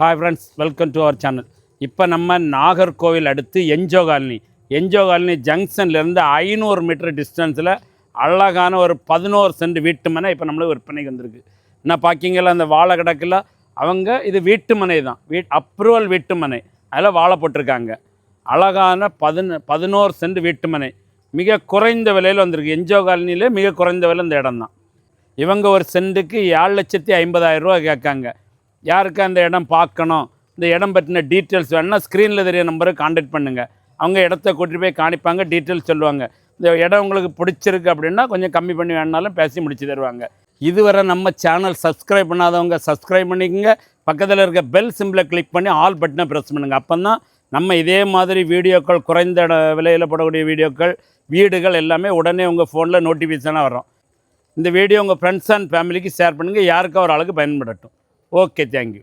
Hi friends, welcome to our channel. இப்போ நம்ம நாகர்கோவில் அடுத்து என்ஜோ காலனி ஜங்ஷன்லேருந்து 500 மீட்டர் டிஸ்டன்ஸில் அழகான ஒரு 11 சென்ட் வீட்டு மனை இப்போ நம்மளுக்கு விற்பனைக்கு வந்திருக்கு. என்ன பார்க்கிங்களா, அந்த வாழை கிடக்குல, அவங்க இது வீட்டு மனை தான், அப்ரூவல் வீட்டு மனை. அதில் வாழை போட்டிருக்காங்க. அழகான 11 சென்ட் வீட்டு மனை மிக குறைந்த விலையில் வந்திருக்கு. என்ஜோ காலனிலே மிக குறைந்த விலை இந்த இடம் தான். இவங்க ஒரு சென்ட்டுக்கு 7,50,000 ரூபா கேட்காங்க. யாருக்கு அந்த இடம் பார்க்கணும், இந்த இடம் பற்றின டீட்டெயில்ஸ் வேணுன்னா ஸ்க்ரீனில் தெரிய நம்பருக்கு கான்டாக்ட் பண்ணுங்கள். அவங்க இடத்த கூட்டிகிட்டு போய் காணிப்பாங்க, டீட்டெயில்ஸ் சொல்லுவாங்க. இந்த இடம் உங்களுக்கு பிடிச்சிருக்கு அப்படின்னா கொஞ்சம் கம்மி பண்ணி வேணுனாலும் பேசி முடிச்சு தருவாங்க. இதுவரை நம்ம சேனல் சப்ஸ்கிரைப் பண்ணாதவங்க சப்ஸ்கிரைப் பண்ணிக்கோங்க. பக்கத்தில் இருக்க பெல் சிம்பிளை கிளிக் பண்ணி ஆல் பட்டனை ப்ரெஸ் பண்ணுங்கள். அப்போ தான் நம்ம இதே மாதிரி வீடியோக்கள், குறைந்த விலையில் போடக்கூடிய வீடியோக்கள், வீடுகள் எல்லாமே உடனே உங்கள் ஃபோனில் நோட்டிஃபிகேஷனாக வரும். இந்த வீடியோ உங்கள் ஃப்ரெண்ட்ஸ் அண்ட் ஃபேமிலிக்கு ஷேர் பண்ணுங்கள். யாருக்கா ஒரு ஆளுக்கு பயன்படட்டும். Okay, thank you.